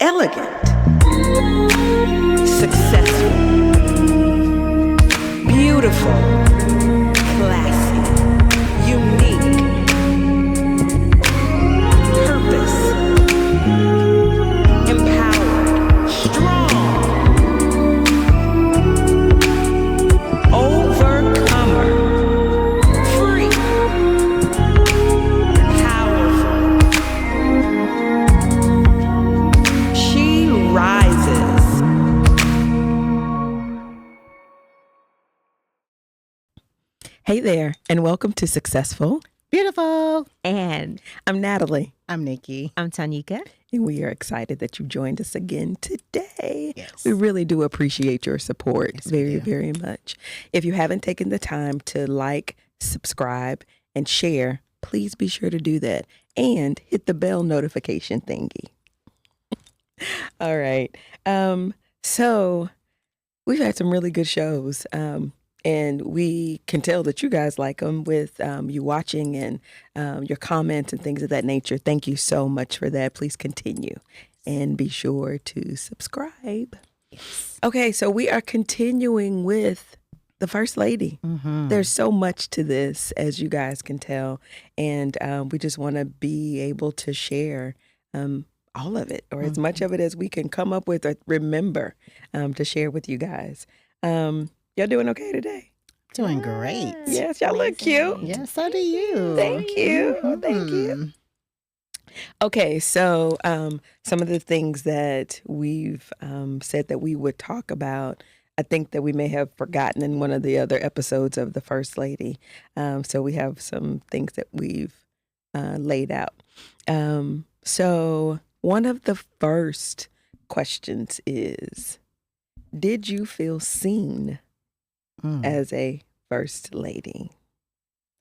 elegant, successful, beautiful, classy, unique, purpose, empowered, strong, overcomer, free, powerful. She rises. Hey there, and welcome to Successful. Beautiful. And I'm Natalie, I'm Nikki. I'm Tanika. and we are excited that you joined us again today. Yes. We really do appreciate your support Yes, we very, do. very much. If you haven't taken the time to like, subscribe, and share, please be sure to do that and hit the bell notification thingy. All right. So we've had some really good shows. And we can tell that you guys like them with you watching and your comments and things of that nature. Thank you so much for that. Please continue and be sure to subscribe. Yes. Okay, so we are continuing with the First Lady. Mm-hmm. There's so much to this, as you guys can tell, and we just want to be able to share all of it, or as much of it as we can come up with or remember to share with you guys. Y'all doing okay today? Doing great. Yes, y'all look cute. Yes, so do you. Thank you. Oh, thank you. Okay, so some of the things that we've said that we would talk about, I think that we may have forgotten in one of the other episodes of the First Lady. So we have some things that we've laid out. So one of the first questions is, did you feel seen as a First Lady?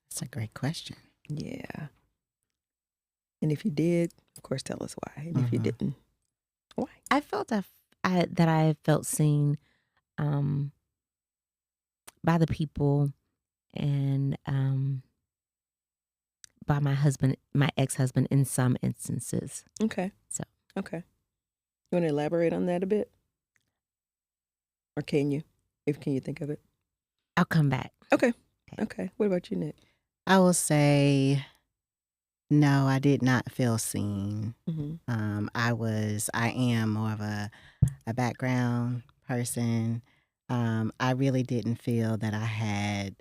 That's a great question. Yeah. And if you did, of course, tell us why. And if you didn't, why? I felt that I felt seen by the people and by my husband, my ex-husband in some instances. Okay. So. Okay. You want to elaborate on that a bit? Or can you? Can you think of it? I'll come back. Okay. Okay. What about you, Nick? I will say, no, I did not feel seen. Mm-hmm. I am more of a background person. I really didn't feel that I had,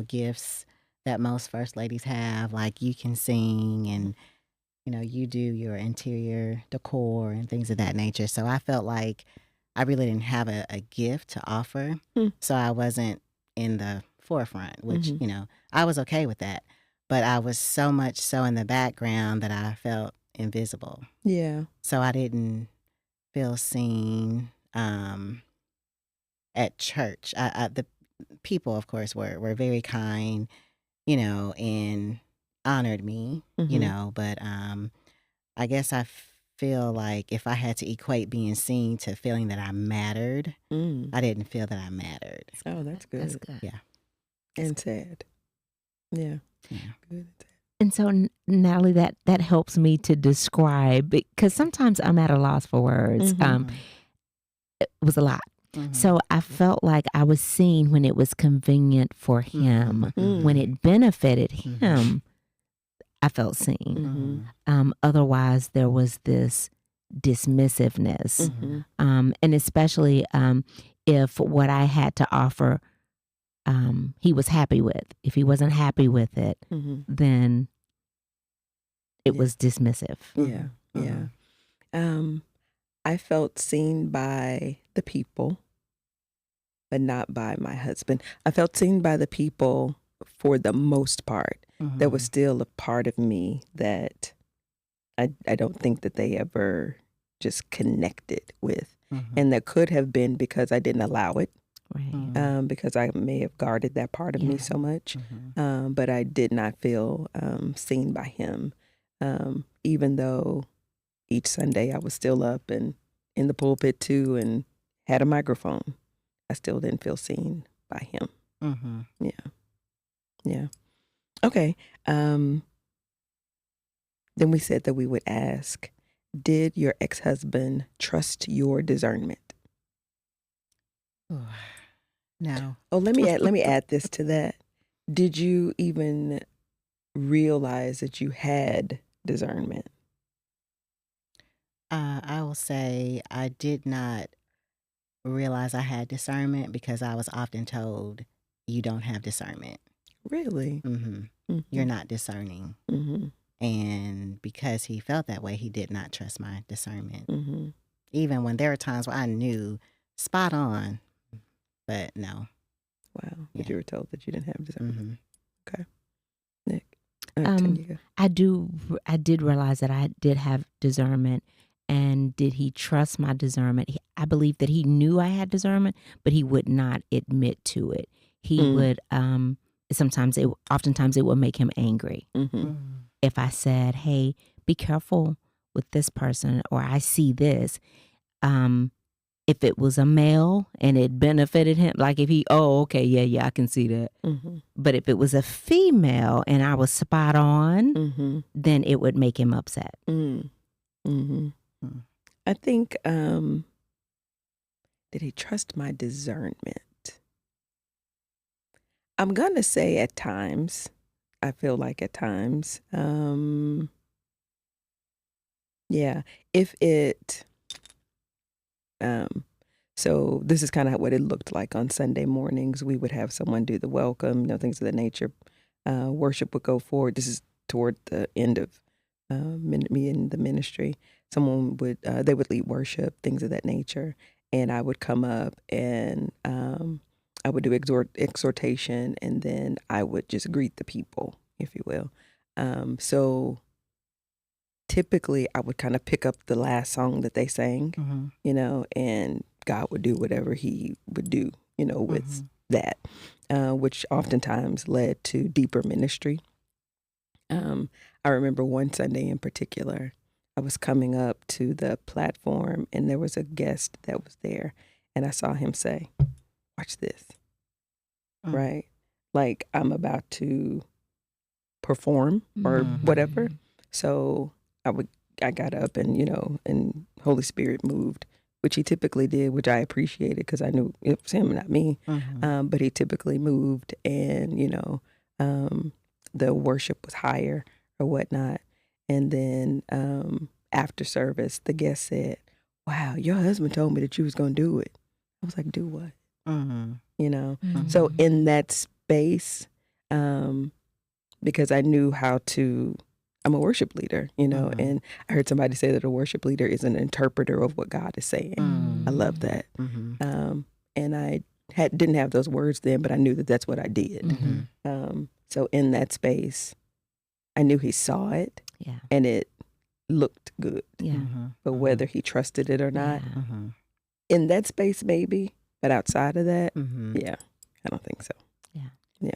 gifts that most First Ladies have. Like you can sing and, you do your interior decor and things of that nature. So I felt like I really didn't have a gift to offer. So I wasn't in the forefront, which, I was okay with that. But I was so much so in the background that I felt invisible. Yeah. So I didn't feel seen at church. The people, of course, were very kind, and honored me, but I guess I feel like if I had to equate being seen to feeling that I mattered, I didn't feel that I mattered. Oh, that's good. That's good. Yeah. And sad. Yeah. Yeah. Good. And so, Natalie, that helps me to describe, because sometimes I'm at a loss for words. It was a lot. So I felt like I was seen when it was convenient for him. When it benefited him, I felt seen. Otherwise, there was this dismissiveness. And especially if what I had to offer he was happy with. If he wasn't happy with it, then it was dismissive. Yeah. Yeah. I felt seen by the people, but not by my husband. I felt seen by the people for the most part. There was still a part of me that I don't think that they ever just connected with. And that could have been because I didn't allow it. Right. Because I may have guarded that part of me so much. But I did not feel seen by him, even though each Sunday I was still up and in the pulpit too and had a microphone. I still didn't feel seen by him. Yeah. Yeah. Okay. Then we said that we would ask, Did your ex-husband trust your discernment? No. Oh, let me add this to that. Did you even realize that you had discernment? I will say I did not realize I had discernment because I was often told, you don't have discernment. Really? You're not discerning. And because he felt that way, he did not trust my discernment. Even when there were times where I knew spot on, but no. Wow. But you were told that you didn't have discernment. Okay. Nick. I did realize that I did have discernment. And did he trust my discernment? I believe that he knew I had discernment, but he would not admit to it. He would, oftentimes it would make him angry. If I said, hey, be careful with this person, or I see this, if it was a male and it benefited him, like if I can see that. But if it was a female and I was spot on, then it would make him upset. I think, did he trust my discernment? I'm going to say at times. I feel like at times. Yeah. If it, so this is kind of what it looked like on Sunday mornings. We would have someone do the welcome, things of that nature. Worship would go forward. This is toward the end of me in the ministry. Someone would, they would lead worship, things of that nature. And I would come up and I would do exhortation, and then I would just greet the people, if you will. So typically I would kind of pick up the last song that they sang, and God would do whatever he would do, with that, which oftentimes led to deeper ministry. I remember one Sunday in particular, I was coming up to the platform and there was a guest that was there, and I saw him say, watch this, right? Like I'm about to perform or whatever. So I got up and, and Holy Spirit moved, which he typically did, which I appreciated because I knew it was him, not me. But he typically moved, and, the worship was higher or whatnot. And then after service, the guest said, wow, your husband told me that you was going to do it. I was like, do what? So in that space, because I knew how to, I'm a worship leader, and I heard somebody say that a worship leader is an interpreter of what God is saying. I love that. And I didn't have those words then, but I knew that that's what I did. So in that space, I knew he saw it, and it looked good. But whether he trusted it or not, in that space maybe, but outside of that, I don't think so. Yeah.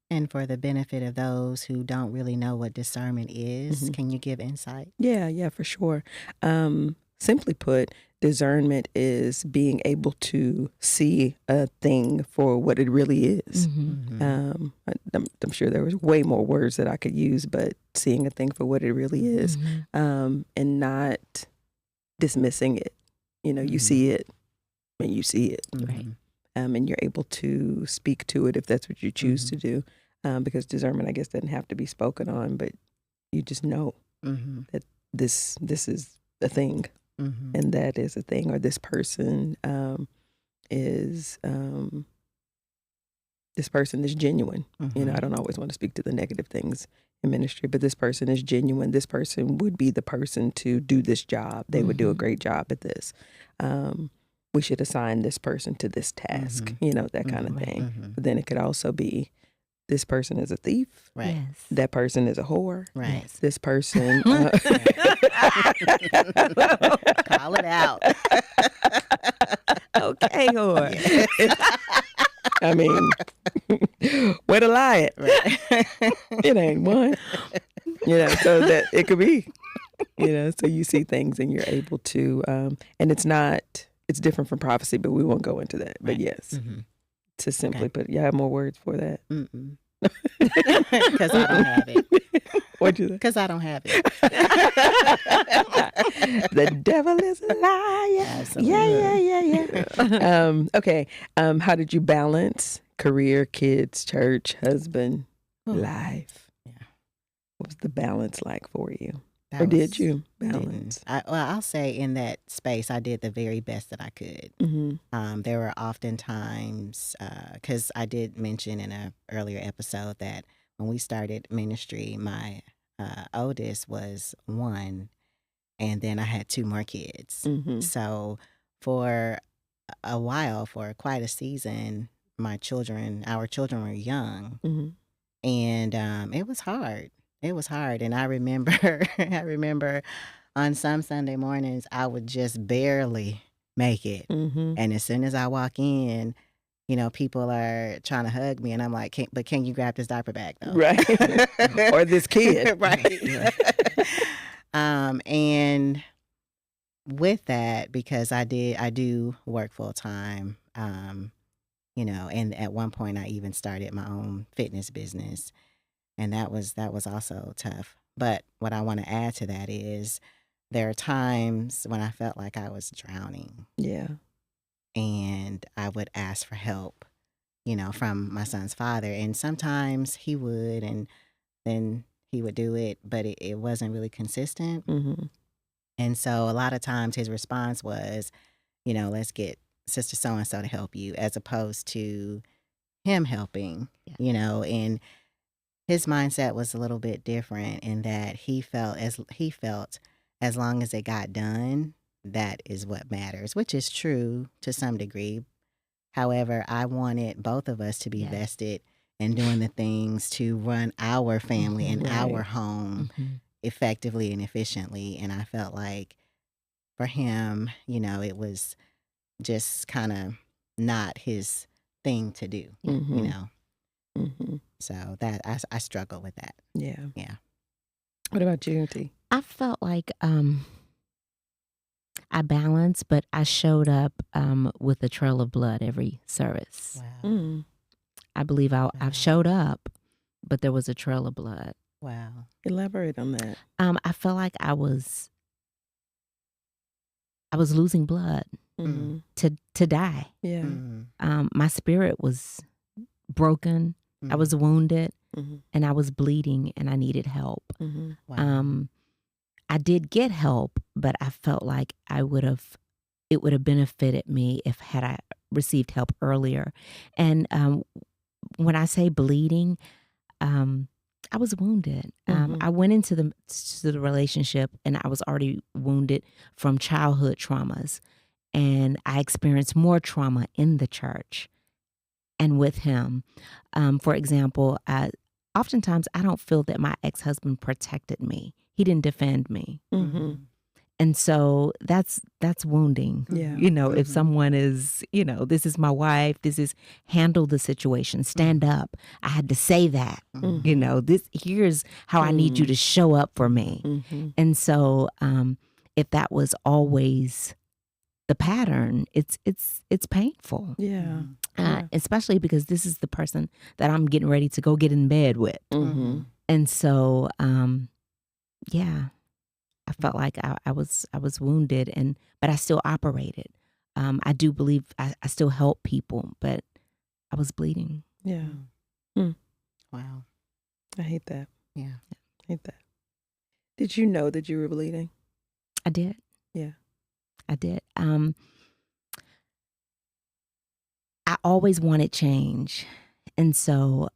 And for the benefit of those who don't really know what discernment is, can you give insight? Yeah, for sure. Simply put, discernment is being able to see a thing for what it really is. I'm sure there was way more words that I could use, but seeing a thing for what it really is, and not dismissing it. You see it and you see it. Right. And you're able to speak to it if that's what you choose to do. Because discernment, I guess, doesn't have to be spoken on, but you just know that this is a thing, and that is a thing, or this person is genuine. I don't always want to speak to the negative things in ministry, but this person is genuine. This person would be the person to do this job. They would do a great job at this. We should assign this person to this task, that kind of thing. But then it could also be, this person is a thief. Right. Yes. That person is a whore. Right. This person. Call it out. Okay, whore. I mean, where to lie it? Right. It ain't one. So that it could be. So you see things and you're able to, and it's different from prophecy, but we won't go into that. But yes. To simply put, you have more words for that? Because I don't have it. What'd you say? Because I don't have it. The devil is a liar. Absolutely. Yeah. Okay. How did you balance career, kids, church, husband, life? Yeah. What was the balance like for you? That Or did was- you didn't. balance? I'll say in that space, I did the very best that I could. Mm-hmm. There were often times, because I did mention in an earlier episode that when we started ministry, my oldest was 1, and then I had 2 more kids. Mm-hmm. So for a while, for quite a season, our children were young, Mm-hmm. and it was hard. It was hard, and I remember on some Sunday mornings I would just barely make it, Mm-hmm. and as soon as I walk in, people are trying to hug me, and I'm like, can you grab this diaper bag though? Right. Or this kid. Right. Yeah. And with that, because I do work full time, and at one point I even started my own fitness business, and that was also tough. But what I want to add to that is there are times when I felt like I was drowning, Yeah. and I would ask for help, from my son's father, and sometimes he would, and then he would do it, but it wasn't really consistent. Mm-hmm. And so a lot of times his response was, let's get Sister so-and-so to help you, as opposed to him helping, and his mindset was a little bit different in that he felt as long as it got done, that is what matters, which is true to some degree. However, I wanted both of us to be vested in doing the things to run our family and our home effectively and efficiently. And I felt like for him, it was just kind of not his thing to do, Mm-hmm. So that I struggle with that. Yeah. Yeah. What about you, T? I felt like I balanced, but I showed up with a trail of blood every service. Wow. Mm. I believe I've showed up, but there was a trail of blood. Wow. Elaborate on that. I felt like I was losing blood Mm-hmm. to die. Yeah. My spirit was broken. I was wounded, Mm-hmm. and I was bleeding, and I needed help. Mm-hmm. Wow. I did get help, but I felt like it would have benefited me had I received help earlier. And when I say bleeding, I was wounded. I went into the relationship, and I was already wounded from childhood traumas, and I experienced more trauma in the church and with him. For example, oftentimes I don't feel that my ex-husband protected me. He didn't defend me. Mm-hmm. And so that's wounding. Yeah. If someone is, this is my wife, handle the situation, stand up. I had to say that, here's how I need you to show up for me. Mm-hmm. And so if that was always the pattern, it's painful. Yeah. Especially because this is the person that I'm getting ready to go get in bed with. Mm-hmm. And so, I felt like I was wounded, but I still operated. I do believe I still help people, but I was bleeding. Yeah. Wow. I hate that. Yeah. I hate that. Did you know that you were bleeding? I did. Yeah. I did. I always wanted change. And so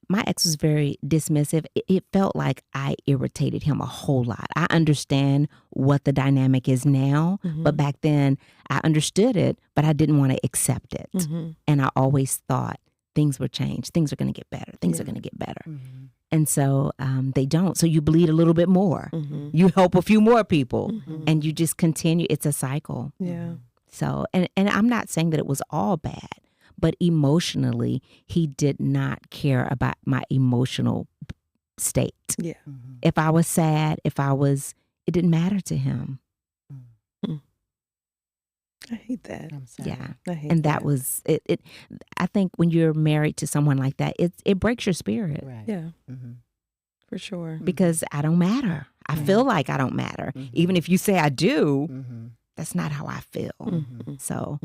my ex was very dismissive. It felt like I irritated him a whole lot. I understand what the dynamic is now, but back then I understood it, but I didn't want to accept it. Mm-hmm. And I always thought things would change. Things are going to get better. Things are going to get better. Mm-hmm. And so they don't. So you bleed a little bit more. Mm-hmm. You help a few more people, Mm-hmm. and you just continue. It's a cycle. Yeah. So, and I'm not saying that it was all bad, but emotionally, he did not care about my emotional state. Yeah. Mm-hmm. If I was sad, it didn't matter to him. I hate that. I'm sorry. Yeah. I hate And that was it. I think when you're married to someone like that, it breaks your spirit. Right. Yeah. Mm-hmm. For sure. because I don't matter. I feel like I don't matter. Even if you say I do, that's not how I feel. So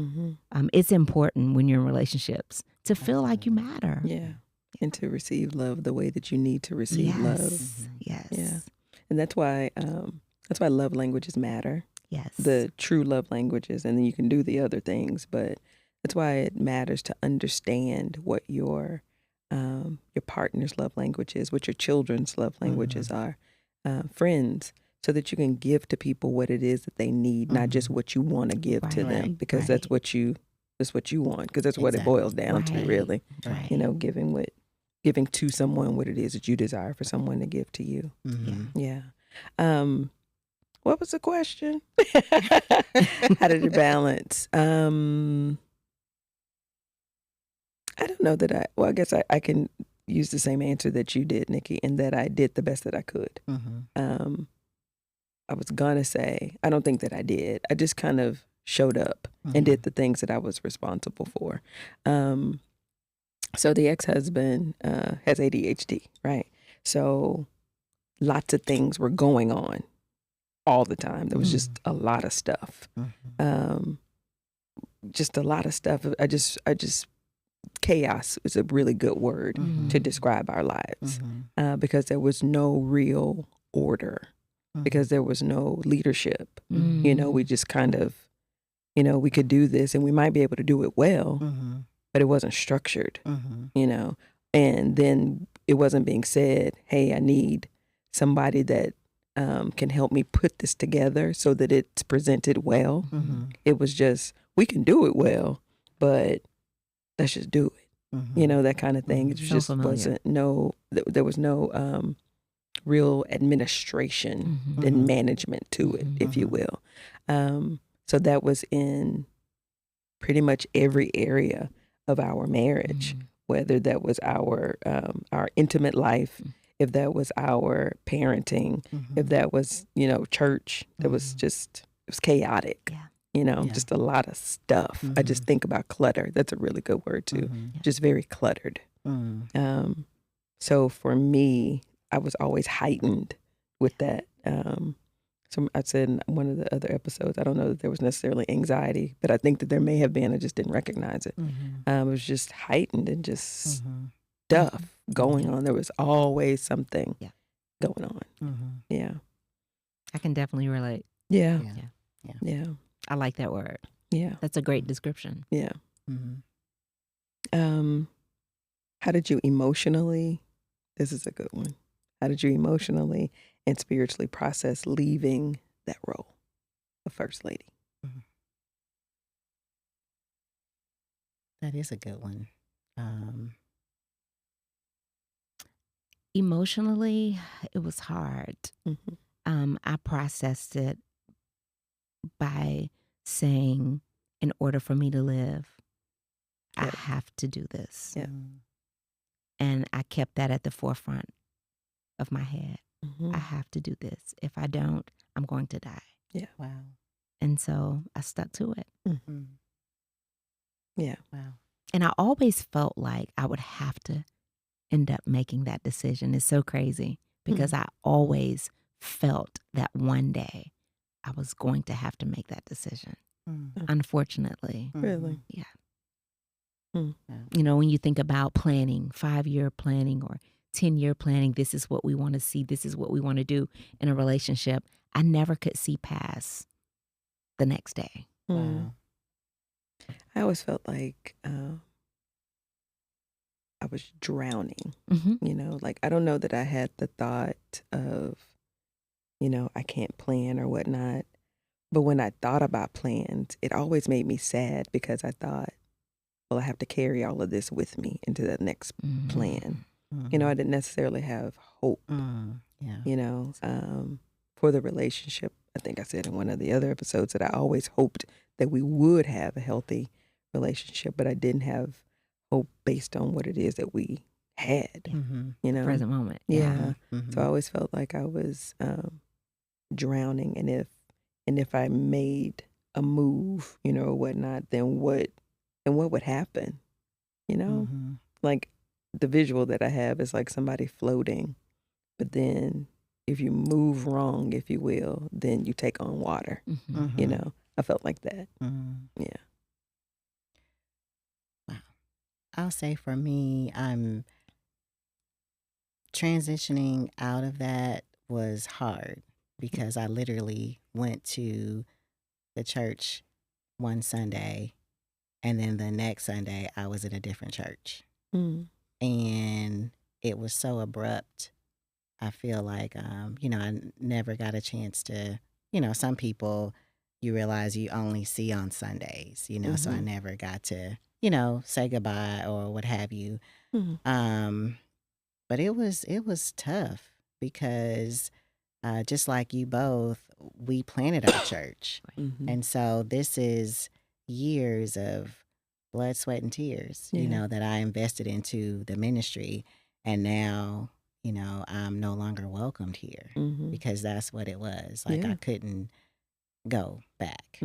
it's important when you're in relationships to feel like you matter. Yeah. And to receive love the way that you need to receive love. Yes. Yeah. And that's why love languages matter. Yes. The true love languages, and then you can do the other things, but that's why it matters to understand what your partner's love language is, what your children's love languages are, friends, so that you can give to people what it is that they need, not just what you want to give to them, because that's what you want, because that's what it boils down to, really. Right. You know, giving to someone what it is that you desire for someone to give to you. Yeah. What was the question? How did it balance? I don't know that I guess I can use the same answer that you did, Nikki, in that I did the best that I could. I was gonna say, I don't think that I did. I just kind of showed up and did the things that I was responsible for. So the ex-husband has ADHD, right? So lots of things were going on all the time. There was just a lot of stuff. Just a lot of stuff. I just chaos is a really good word to describe our lives, because there was no real order, because there was no leadership. You know, we just kind of, you know, we could do this and we might be able to do it well, but it wasn't structured, you know, and then it wasn't being said, hey, I need somebody that can help me put this together so that it's presented well. It was just, we can do it well, but let's just do it. You know, that kind of thing. It just wasn't there was no real administration and management to it, if you will. So that was in pretty much every area of our marriage, whether that was our intimate life, if that was our parenting, if that was, you know, church. That was just, it was chaotic. You know, just a lot of stuff. I just think about clutter. That's a really good word too. Just very cluttered. So for me, I was always heightened with that. So I said in one of the other episodes, I don't know that there was necessarily anxiety, but I think that there may have been. I just didn't recognize it. It was just heightened and just stuff going on. There was always something going on. Yeah. I can definitely relate. Yeah. I like that word. Yeah. That's a great description. Yeah. How did you emotionally, this is a good one. How did you emotionally and spiritually process leaving that role of First Lady? That is a good one. Emotionally, it was hard. I processed it by saying, in order for me to live, I have to do this. And I kept that at the forefront of my head. I have to do this. If I don't, I'm going to die. Yeah. Wow. And so I stuck to it. Yeah. Wow. And I always felt like I would have to end up making that decision. It's so crazy because I always felt that one day I was going to have to make that decision. Unfortunately. Really? Yeah. You know, when you think about planning, 5-year planning or 10-year planning, this is what we want to see, this is what we want to do in a relationship, I never could see past the next day. Wow. I always felt like I was drowning, you know, like I don't know that I had the thought of, you know, I can't plan or whatnot. But when I thought about plans, it always made me sad because I thought, well, I have to carry all of this with me into the next plan. You know, I didn't necessarily have hope, you know, for the relationship. I think I said in one of the other episodes that I always hoped that we would have a healthy relationship, but I didn't have hope based on what it is that we had, you know. Present moment. Yeah. So I always felt like I was drowning, and if I made a move, you know, or whatnot, then what would happen, you know? Like the visual that I have is like somebody floating but then if you move wrong, if you will, then you take on water. Mm-hmm. You know, I felt like that. Yeah. Wow. I'll say for me, I'm transitioning out of that was hard because I literally went to the church one Sunday, and then the next Sunday I was at a different church. And it was so abrupt. I feel like, I never got a chance to, some people you realize you only see on Sundays, so I never got to, say goodbye or what have you. But it was tough because just like you both, we planted our church. And so this is years of blood, sweat, and tears, that I invested into the ministry. And now, I'm no longer welcomed here because that's what it was. Like I couldn't go back,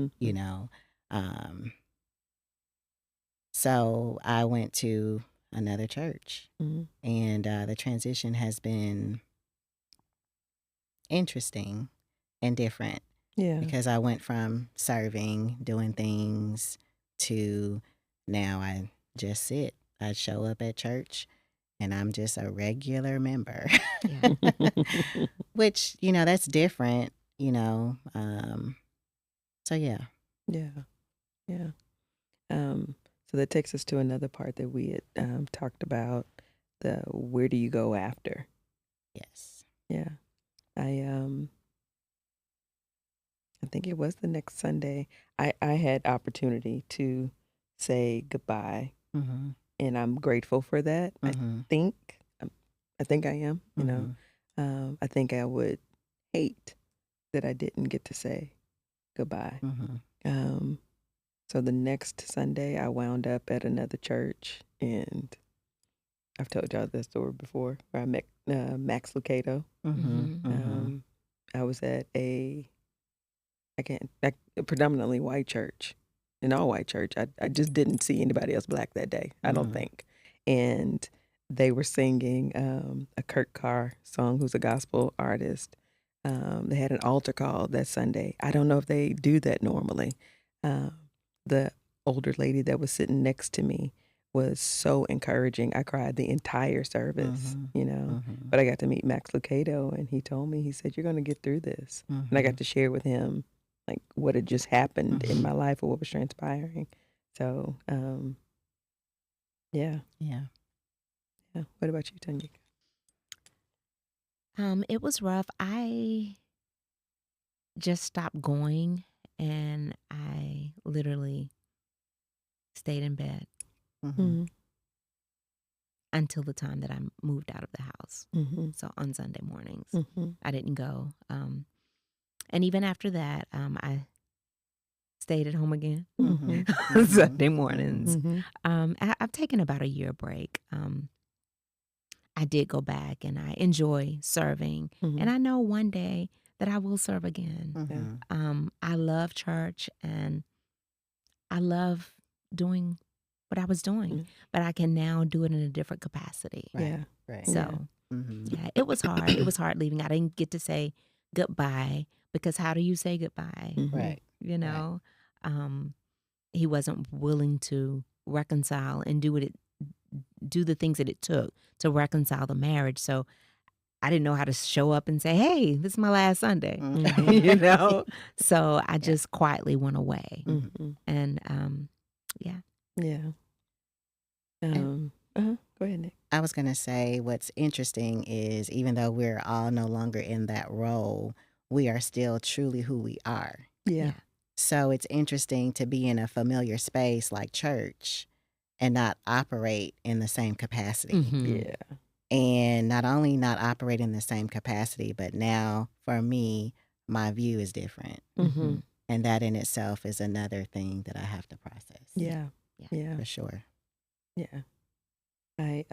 So I went to another church, and the transition has been interesting and different. Yeah. Because I went from serving, doing things, to now I just sit. I show up at church and I'm just a regular member. Which, that's different, so yeah. Yeah. So that takes us to another part that we had talked about, the where do you go after? Yes. Yeah. I think it was the next Sunday. I had opportunity to say goodbye, and I'm grateful for that. I think I am. I think I would hate that I didn't get to say goodbye. So the next Sunday, I wound up at another church, and I've told y'all this story before, where I met Max Lucado. I was at a predominantly white church, an all white church. I just didn't see anybody else black that day, I don't think. And they were singing a Kurt Carr song, who's a gospel artist. They had an altar call that Sunday. I don't know if they do that normally. The older lady that was sitting next to me was so encouraging. I cried the entire service, but I got to meet Max Lucado, and he told me, he said, "You're going to get through this." And I got to share with him like what had just happened in my life or what was transpiring. So, yeah. What about you, Tanya? It was rough. I just stopped going, and I literally stayed in bed until the time that I moved out of the house. So on Sunday mornings, I didn't go. And even after that, I stayed at home again Sunday mornings. I've taken about a year break. I did go back, and I enjoy serving. And I know one day that I will serve again. I love church, and I love doing what I was doing, but I can now do it in a different capacity. Right. So, yeah, it was hard. It was hard leaving. I didn't get to say goodbye, because how do you say goodbye? Right. He wasn't willing to reconcile and do the things that it took to reconcile the marriage. So I didn't know how to show up and say, "Hey, this is my last Sunday," So I just quietly went away, and yeah. Go ahead, Nick. I was going to say, what's interesting is even though we're all no longer in that role, we are still truly who we are. Yeah. So it's interesting to be in a familiar space like church and not operate in the same capacity. Yeah. And not only not operate in the same capacity, but now for me, my view is different. And that in itself is another thing that I have to process. Yeah. For sure. Yeah. I've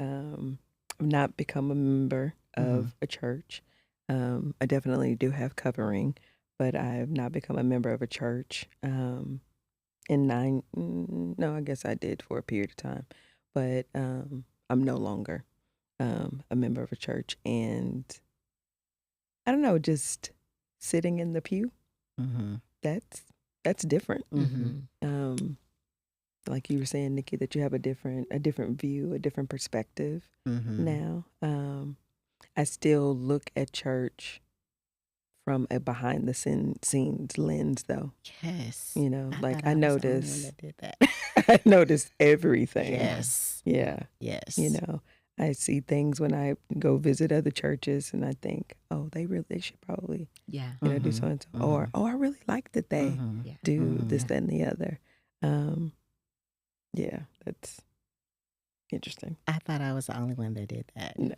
not become a member of a church. I definitely do have covering, but I have not become a member of a church I guess I did for a period of time, but I'm no longer a member of a church. And I don't know, just sitting in the pew. Mm-hmm. That's different. Mm-hmm. Like you were saying, Nikki, that you have a different view, a different perspective Mm-hmm. now. I still look at church from a behind the scenes lens, though. Yes. You know, I like thought I I was the only one notice, that did that. I notice everything. Yes. Yeah. Yes. You know, I see things when I go visit other churches, and I think, oh, they should probably, Yeah. you know, do so and so, or oh, I really like that they Mm-hmm. Yeah. do Mhm. this, that, and the other. Yeah, that's interesting. I thought I was the only one that did that. No.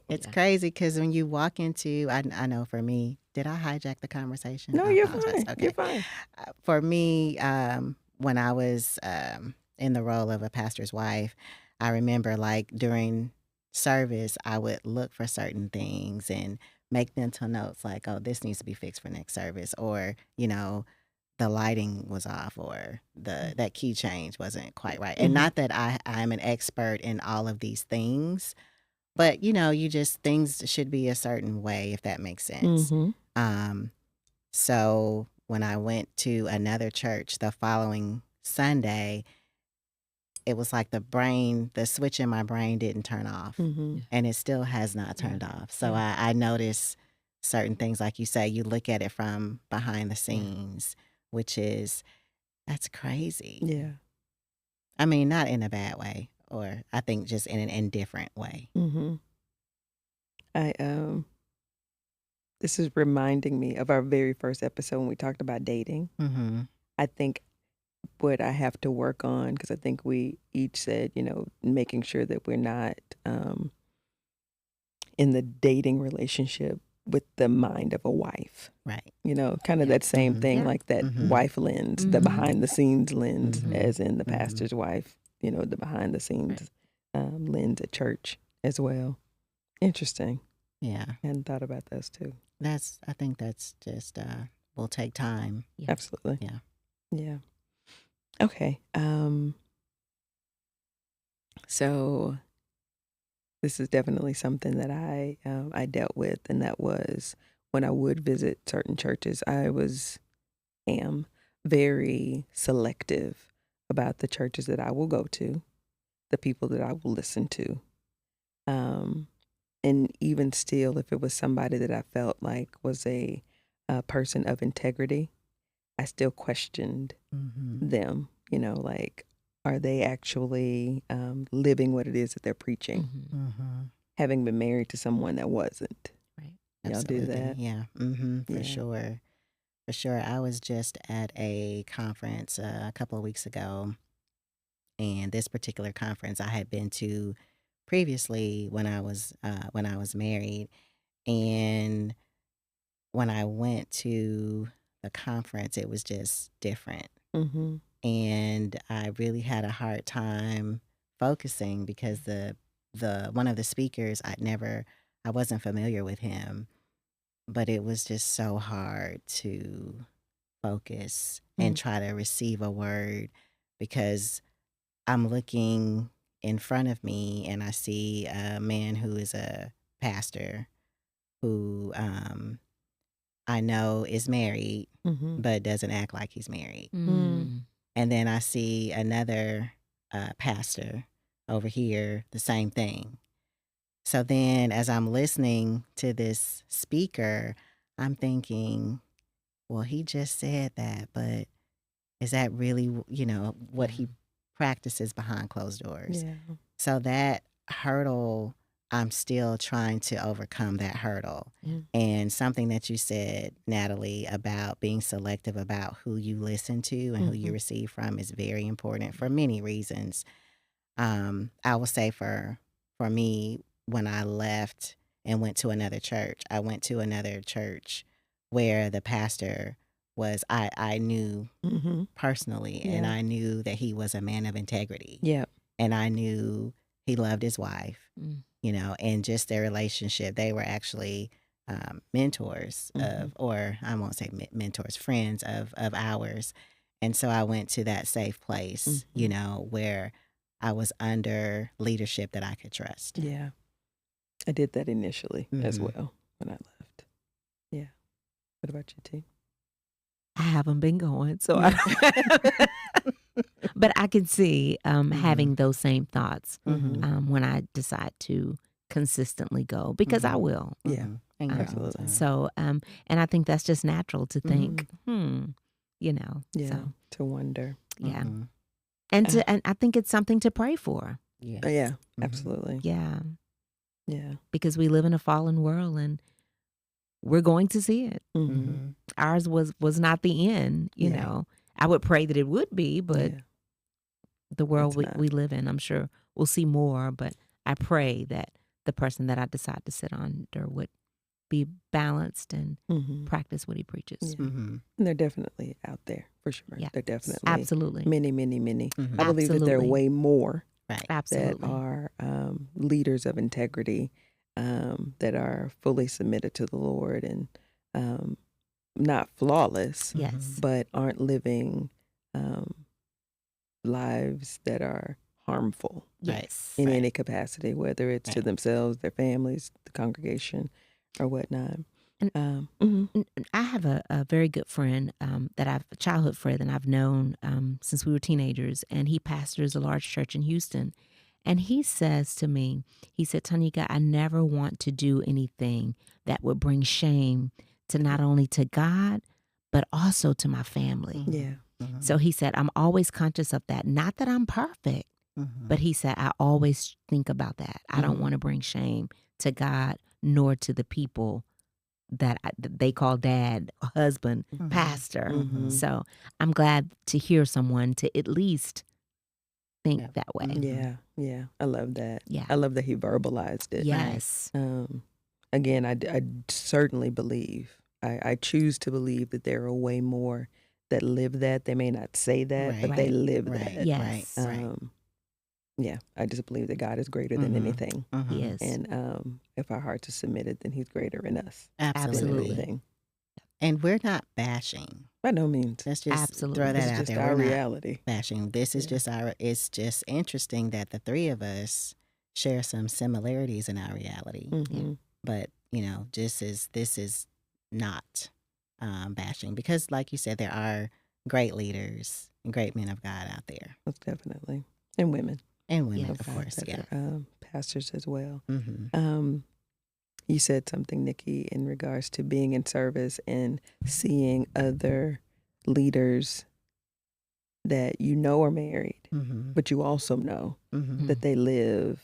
It's Yeah. crazy because when you walk into, I know for me, did I hijack the conversation? No, I you're apologize. fine. Okay. You're fine. For me, when I was in the role of a pastor's wife, I remember like during service, I would look for certain things and make mental notes like, oh, this needs to be fixed for next service, or, you know, the lighting was off, or that key change wasn't quite right. And not that I'm an expert in all of these things, but you know, you just, things should be a certain way, if that makes sense. So when I went to another church the following Sunday, it was like the switch in my brain didn't turn off, and it still has not turned off. So I notice certain things, like you say, you look at it from behind the scenes, which is, that's crazy. Yeah. I mean, not in a bad way, or I think just in an indifferent way. This is reminding me of our very first episode when we talked about dating. I think what I have to work on, because I think we each said, you know, making sure that we're not in the dating relationship with the mind of a wife. Right. You know, kind of that same thing, Yeah. like that wife lens, the behind the scenes lens, as in the pastor's wife, you know, the behind the scenes lens at church as well. Interesting. Yeah. I hadn't thought about those too. I think that's just, will take time. Yeah. Absolutely. Yeah. Yeah. Okay. So this is definitely something that I dealt with, and that was when I would visit certain churches. I am very selective about the churches that I will go to, the people that I will listen to. And even still, if it was somebody that I felt like was a person of integrity, I still questioned them, you know, like, are they actually living what it is that they're preaching? Having been married to someone that wasn't. Right. Y'all do that? Yeah. For sure. For sure. I was just at a conference a couple of weeks ago, and this particular conference I had been to previously when I was married, and when I went to the conference, it was just different. And I really had a hard time focusing because the one of the speakers, I wasn't familiar with him, but it was just so hard to focus and try to receive a word, because I'm looking in front of me and I see a man who is a pastor who I know is married, but doesn't act like he's married. And then I see another pastor over here, the same thing. So then as I'm listening to this speaker, I'm thinking, well, he just said that, but is that really, you know, what he practices behind closed doors? Yeah. So that hurdle, I'm still trying to overcome that hurdle. And something that you said, Natalie, about being selective about who you listen to and who you receive from is very important for many reasons. I will say for me, when I left and went to another church, I went to another church where the pastor was, I knew personally, and I knew that he was a man of integrity. Yeah. And I knew he loved his wife, you know, and just their relationship. They were actually mentors of, or I won't say mentors, friends of ours. And so I went to that safe place, you know, where I was under leadership that I could trust. Yeah. I did that initially as well when I left. What about you, T? I haven't been going, so but I can see having those same thoughts when I decide to consistently go, because I will. Yeah, Absolutely. So, and I think that's just natural to think, yeah, so to wonder. yeah, and I think it's something to pray for. Yes. Yeah, absolutely. Yeah, because we live in a fallen world and we're going to see it. Ours was not the end, you know. I would pray that it would be, but the world we live in, I'm sure we'll see more. But I pray that the person that I decide to sit under would be balanced and practice what he preaches. And they're definitely out there for sure. Yeah. They're definitely Absolutely. many. I believe that there are way more that are leaders of integrity, that are fully submitted to the Lord and not flawless, but aren't living lives that are harmful in any capacity, whether it's to themselves, their families, the congregation, or whatnot. And I have a very good friend a childhood friend that I've known since we were teenagers, and he pastors a large church in Houston. And he says to me, he said, Tanika, I never want to do anything that would bring shame to not only to God, but also to my family. Yeah. So he said, I'm always conscious of that. Not that I'm perfect, but he said, I always think about that. I don't want to bring shame to God nor to the people that they call dad, husband, pastor. So I'm glad to hear someone to at least think that way. Yeah. I love that. Yeah. I love that he verbalized it. Yes. Again, I certainly believe, I choose to believe that there are way more that live that. They may not say that, but they live that. Yes. Yeah, I just believe that God is greater than anything. He is. And if our hearts are submitted, then he's greater in us. Absolutely. Than anything. And we're not bashing. By no means. Let's just throw that It's out just there. our We're not reality. bashing. This is just it's just interesting that the three of us share some similarities in our reality. But, this is not bashing, because like you said, there are great leaders and great men of God out there. Most definitely. And women. And women, of course, that are, pastors as well. Mm-hmm. You said something, Nikki, in regards to being in service and seeing other leaders that you know are married, but you also know that they live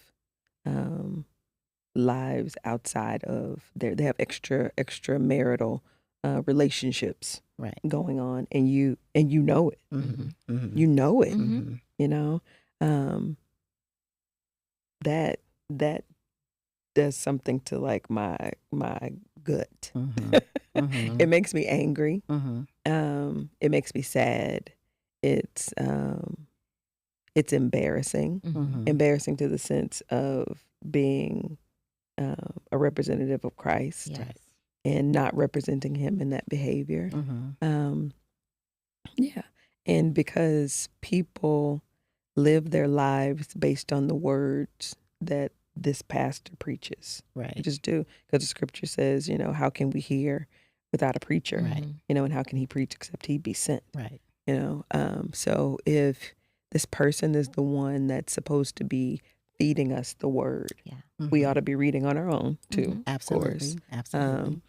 lives outside of they have extramarital relationships going on, and you know it. You know it. You know, that does something to like my gut. It makes me angry. It makes me sad. It's embarrassing. Embarrassing to the sense of being a representative of Christ and not representing him in that behavior. And because people live their lives based on the words that this pastor preaches. They just do. Because the scripture says, how can we hear without a preacher? And how can he preach except he be sent? So if this person is the one that's supposed to be feeding us the word, we ought to be reading on our own too. Absolutely. Of course. Absolutely.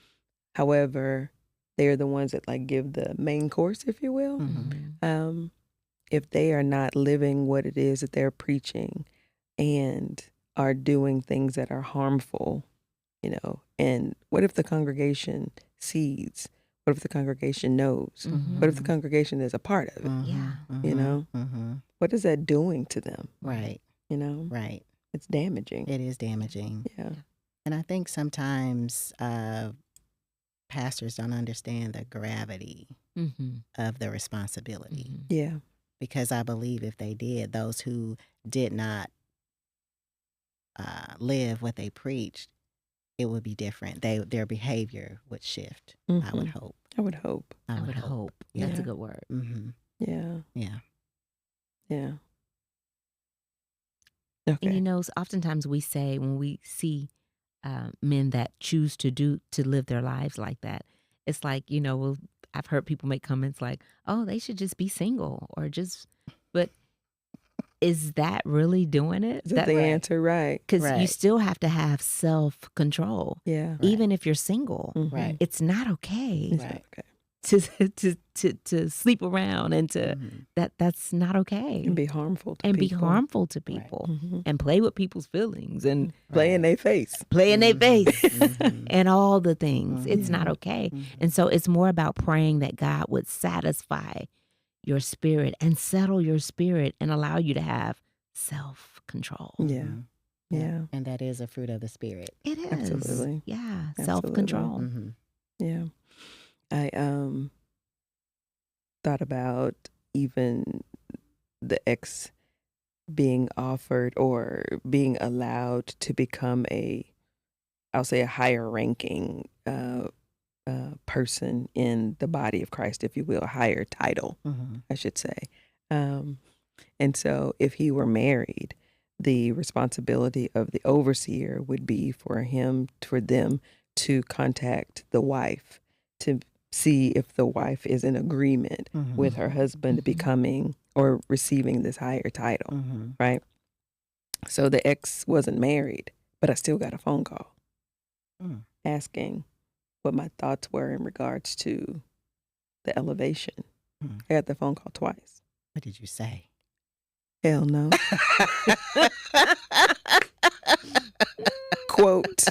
However, they're the ones that like give the main course, if you will. If they are not living what it is that they're preaching and are doing things that are harmful, and what if the congregation sees? What if the congregation knows? What if the congregation is a part of it? What is that doing to them? Right. It's damaging. It is damaging. Yeah. And I think sometimes pastors don't understand the gravity of the responsibility. Yeah. Because I believe if they did, those who did not live what they preached, it would be different. Their behavior would shift. I would hope. I would hope. I would hope. That's a good word. Yeah. Yeah. Okay. And oftentimes we say when we see men that choose to live their lives like that, it's like, I've heard people make comments like, oh, they should just be single but is that really doing it? Is that the answer? Right. Because you still have to have self-control. Yeah. Even if you're single. Right. It's not okay. It's not okay. To sleep around and to that's not okay. And be harmful to and people. be harmful to people and play with people's feelings and play in their face. Play in their face and all the things. It's not okay. And so it's more about praying that God would satisfy your spirit and settle your spirit and allow you to have self-control. Yeah. Yeah. And that is a fruit of the Spirit. It is. Absolutely. Yeah. Absolutely. Self-control. Yeah. I thought about even the ex being offered or being allowed to become I'll say a higher ranking person in the body of Christ, if you will, a higher title, I should say. And so if he were married, the responsibility of the overseer would be for them to contact the wife to see if the wife is in agreement with her husband becoming or receiving this higher title, right? So the ex wasn't married, but I still got a phone call asking what my thoughts were in regards to the elevation. I got the phone call twice. What did you say? Hell no. Quote.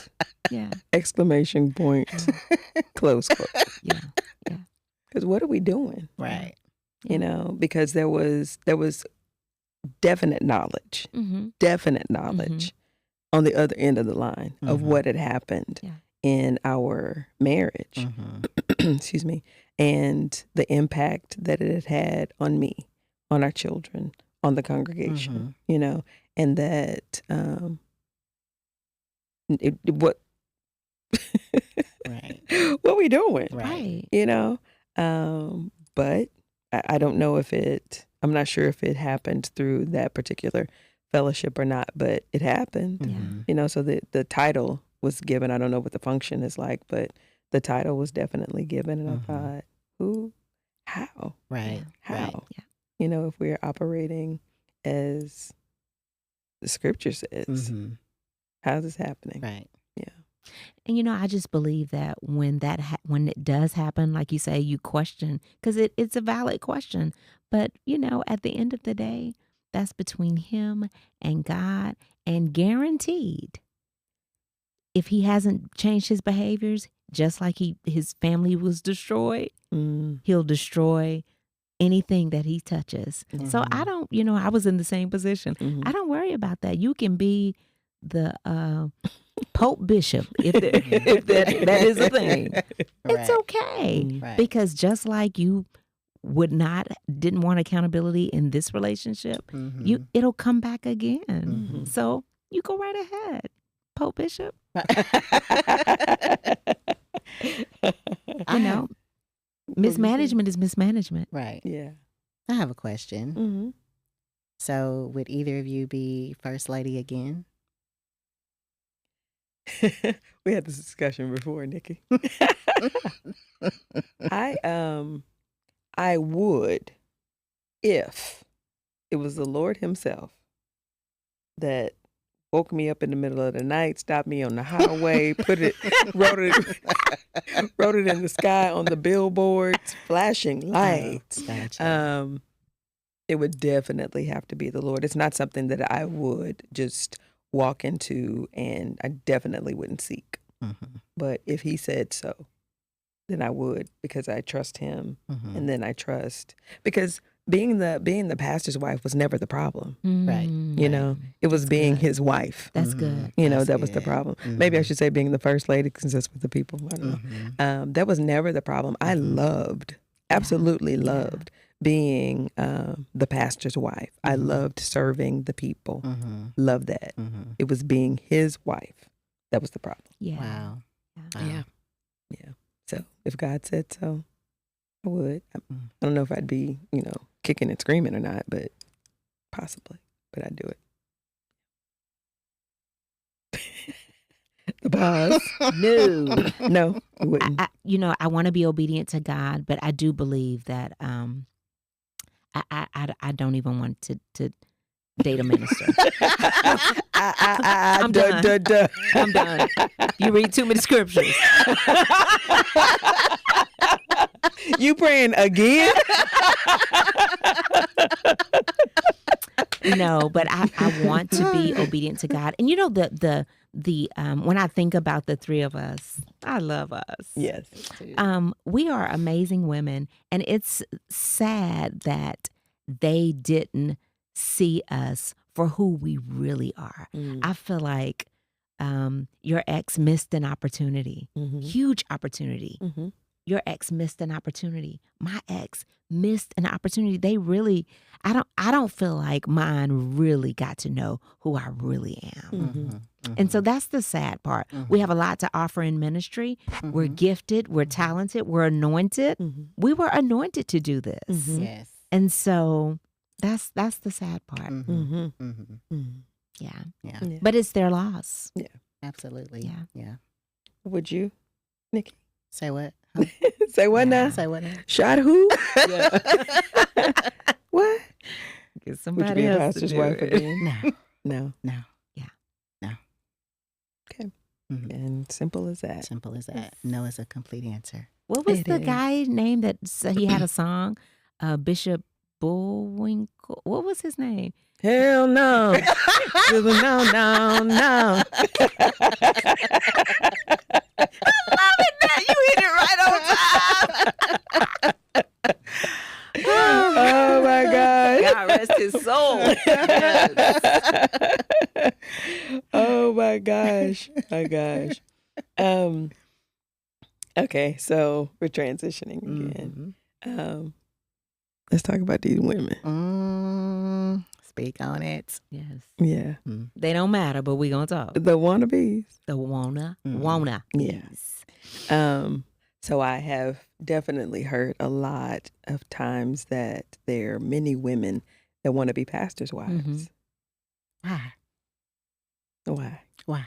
Yeah. Exclamation point. Close quote. Yeah. Because what are we doing? Right. Because there was definite knowledge on the other end of the line of what had happened in our marriage, excuse me, and the impact that it had on me, on our children, on the congregation, and that what what we doing, Right. But I don't know I'm not sure if it happened through that particular fellowship or not, but it happened, so the title was given. I don't know what the function is like, but the title was definitely given. And I thought, how? Right. How? Right. Yeah. If we're operating as the scripture says, how's this happening? Right. Yeah. And I just believe that when it does happen, like you say, you question, because it's a valid question. But, at the end of the day, that's between him and God, and guaranteed, if he hasn't changed his behaviors, just like his family was destroyed, he'll destroy anything that he touches. So I don't, I was in the same position. I don't worry about that. You can be the Pope Bishop, if that is a thing. It's okay. Right. Because just like you didn't want accountability in this relationship, it'll come back again. So you go right ahead, Pope Bishop. Mismanagement is mismanagement. Right. Yeah. I have a question. So would either of you be First Lady again? We had this discussion before, Nikki. I would, if it was the Lord himself that woke me up in the middle of the night, stopped me on the highway, wrote it in the sky on the billboards, flashing lights. Gotcha. It would definitely have to be the Lord. It's not something that I would just walk into, and I definitely wouldn't seek. But if he said so, then I would, because I trust him, and then I trust, because being the pastor's wife was never the problem. Right. It was being his wife. That's good. That was the problem. Maybe I should say being the first lady, because that's what the people, I don't know. That was never the problem. I absolutely loved being the pastor's wife. I loved serving the people. Loved that. It was being his wife that was the problem. Yeah. Wow. Yeah. So if God said so, I would. I don't know if I'd be, kicking and screaming or not, but possibly. But I'd do it. the pause. No, you wouldn't. I want to be obedient to God, but I do believe that I don't even want to date a minister. I'm done. I'm done. You read too many scriptures. You praying again? No, but I want to be obedient to God. And the when I think about the three of us, I love us. Yes. We are amazing women, and it's sad that they didn't see us for who we really are. I feel like your ex missed an opportunity, huge opportunity. Your ex missed an opportunity. My ex missed an opportunity. They really, I don't feel like mine really got to know who I really am. And so that's the sad part. We have a lot to offer in ministry. We're gifted. We're talented. We're anointed. We were anointed to do this. Yes. And so that's the sad part. Yeah. But it's their loss. Yeah. Absolutely. Yeah. Would you, Nikki? Say what? Say what now? Say what now? Shot who? What? Get Would somebody you be a else pastor's to do wife it. again? No. No. Yeah. No. Okay. And simple as that. Simple as that. No is a complete answer. What was It the is. guy name that he had a song? Bishop Bullwinkle. What was his name? Hell no. No. You hit it right on time. Oh my God. God rest his soul. Oh my gosh. Okay, so we're transitioning again. Let's talk about these women. Speak on it. Yes. Yeah. They don't matter, but we gonna talk. The wannabes. The wanna. Yes. So I have definitely heard a lot of times that there are many women that want to be pastors' wives. Why? Why?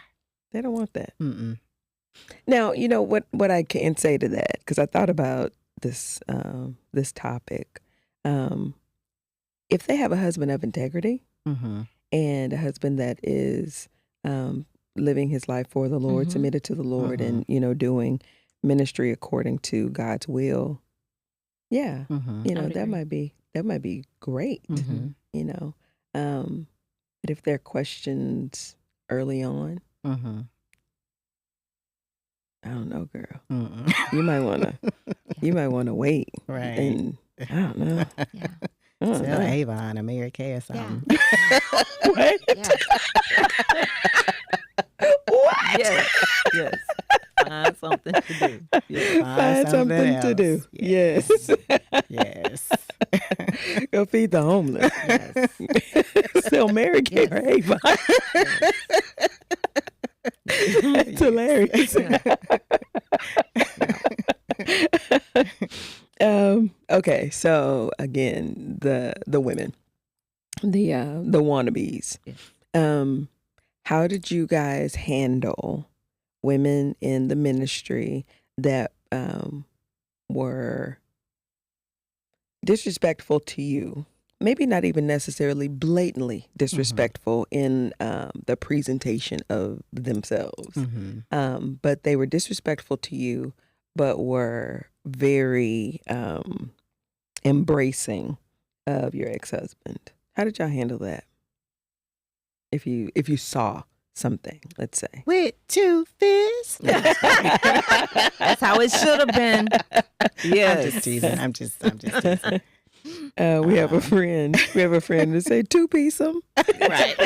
They don't want that. Mm-mm. Now, you know what I can say to that, because I thought about this topic. If they have a husband of integrity and a husband that is living his life for the Lord, submitted to the Lord, and doing ministry according to God's will, that might be great. But if there are questions early on, I don't know, girl. You might wanna wait. Right. And I don't know. Yeah. Tell Avon or Mary Kay or something. What? What? Yes. Find something to do. Yeah. Find something to do. else. Yes. Yes. Go feed the homeless. Yes. Still Mary Kay or Avon. It's hilarious. Okay, so again, the women, the wannabes. How did you guys handle women in the ministry that were disrespectful to you? Maybe not even necessarily blatantly disrespectful in the presentation of themselves, but they were disrespectful to you, but were very embracing of your ex-husband. How did y'all handle that? If you saw something, let's say. With 2 fists. That's how it should have been. Yes. I'm just teasing. I'm just teasing. We have a friend. That say 2-piece them. Right.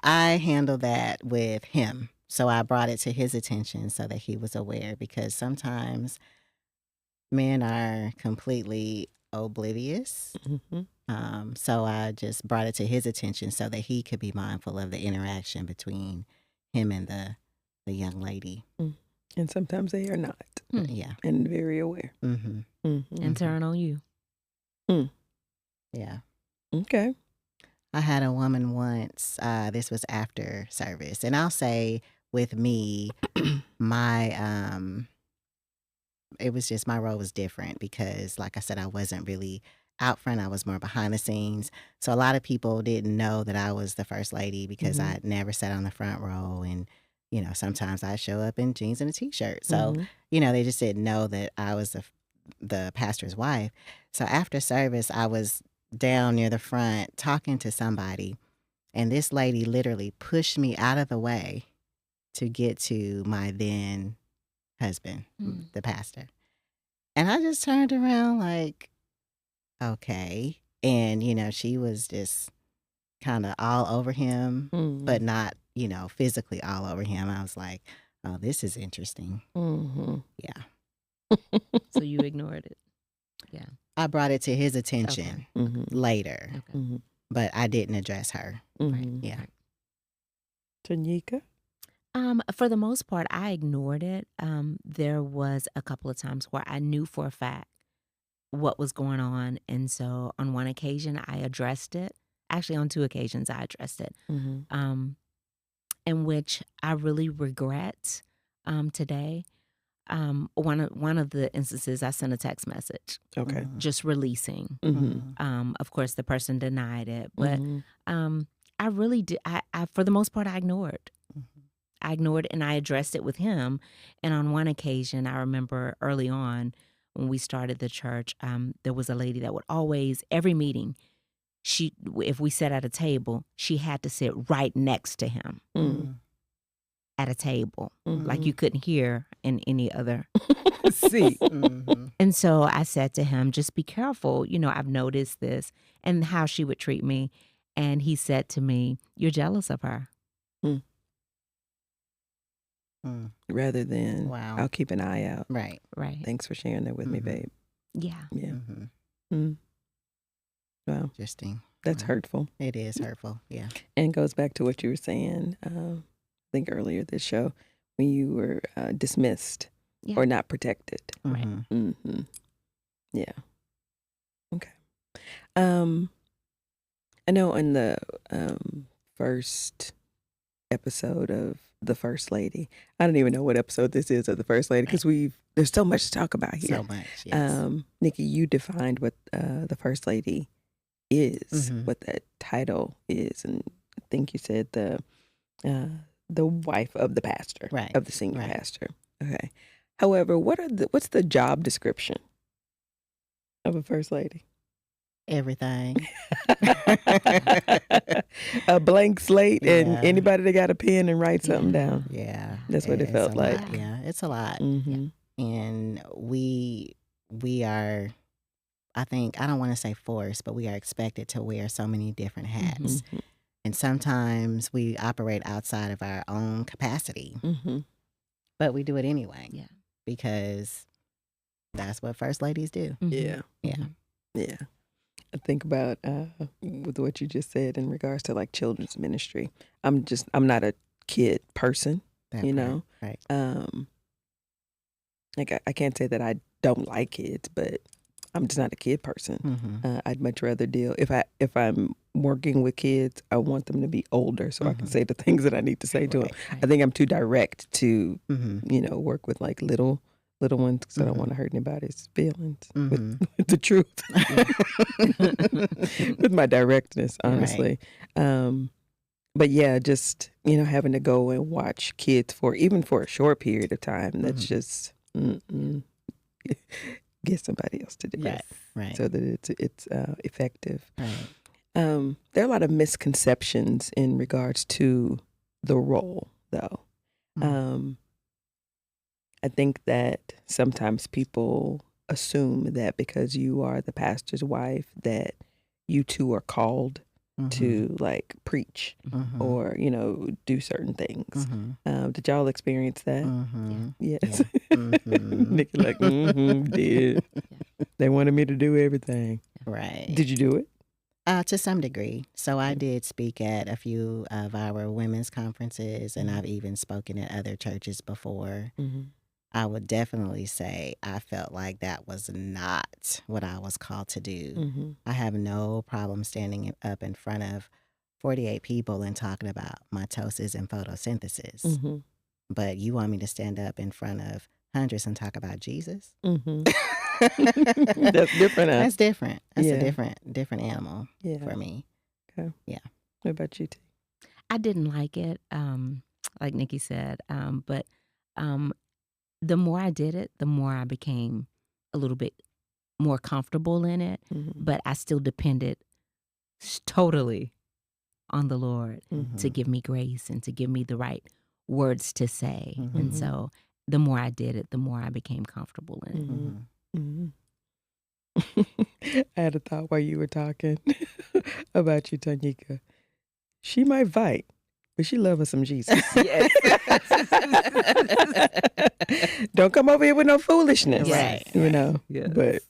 I handled that with him. So I brought it to his attention so that he was aware, because sometimes men are completely oblivious. So I just brought it to his attention so that he could be mindful of the interaction between him and the young lady. And sometimes they are not. Yeah. And very aware. And turn on you. Yeah. Okay. I had a woman once, this was after service, and I'll say with me, my it was just my role was different because, like I said, I wasn't really out front. I was more behind the scenes. So a lot of people didn't know that I was the first lady because I had never sat on the front row. And, sometimes I show up in jeans and a t-shirt. So, they just didn't know that I was the pastor's wife. So after service, I was down near the front talking to somebody. And this lady literally pushed me out of the way to get to my then husband, the pastor. And I just turned around like, okay. And, she was just kind of all over him, but not, physically all over him. I was like, oh, this is interesting. Yeah. So you ignored it. Yeah. I brought it to his attention later, but I didn't address her. Right. Yeah. Tanika? For the most part, I ignored it. There was a couple of times where I knew for a fact what was going on. And so on one occasion, I addressed it. Actually, on 2 occasions, I addressed it, in which I really regret today. One of the instances, I sent a text message. Okay. Just releasing. Of course, the person denied it. But I really did. I for the most part, I ignored. I ignored and I addressed it with him. And on one occasion, I remember early on when we started the church, there was a lady that would always, every meeting, if we sat at a table, she had to sit right next to him at a table. Like you couldn't hear in any other seat. And so I said to him, just be careful. I've noticed this and how she would treat me. And he said to me, you're jealous of her. Rather than, wow, I'll keep an eye out. Right. Thanks for sharing that with me, babe. Yeah. Wow. Interesting. That's hurtful. It is hurtful. Yeah. And goes back to what you were saying, I think earlier this show, when you were dismissed or not protected. Right. Yeah. Okay. I know in the first episode of The First Lady, I don't even know what episode this is of The First Lady because there's so much to talk about here. So much, yes. Nikki, you defined what the First Lady is, what that title is, and I think you said the wife of the pastor, right, of the senior pastor. Okay. However, what's the job description of a First Lady? Everything. A blank slate, and anybody that got a pen and write something down. Yeah, that's what it felt like. Yeah, it's a lot. And we are, I think, I don't want to say forced, but we are expected to wear so many different hats. And sometimes we operate outside of our own capacity, but we do it anyway. Yeah, because that's what First Ladies do. Yeah. I think about with what you just said in regards to like children's ministry. I'm not a kid person, Right. Like I can't say that I don't like kids, but I'm just not a kid person. I'd much rather deal if I'm working with kids, I want them to be older so I can say the things that I need to say to them. I think I'm too direct to work with like little ones because I don't want to hurt anybody's feelings with the truth, with my directness, honestly. But yeah, just having to go and watch kids even for a short period of time. That's just get somebody else to do it, right? So that it's effective. Right. There are a lot of misconceptions in regards to the role, though. I think that sometimes people assume that because you are the pastor's wife that you two are called to like preach or, do certain things. Did y'all experience that? Yes. Nikki like, did. They wanted me to do everything. Right. Did you do it? To some degree. So I did speak at a few of our women's conferences, and I've even spoken at other churches before. I would definitely say I felt like that was not what I was called to do. I have no problem standing up in front of 48 people and talking about mitosis and photosynthesis. Mm-hmm. But you want me to stand up in front of hundreds and talk about Jesus? Mm-hmm. That's different. That's different. That's Yeah. a different animal Yeah. for me. Okay. Yeah. What about you, T? I didn't like it, like Nikki said, but the more I did it, the more I became a little bit more comfortable in it. Mm-hmm. But I still depended totally on the Lord Mm-hmm. to give me grace and to give me the right words to say. Mm-hmm. And so the more I did it, the more I became comfortable in it. Mm-hmm. Mm-hmm. I had a thought while you were talking about you, Tanika. She might fight, but she love her some Jesus. Yes. Don't come over here with no foolishness. Yes. You know. Yes. But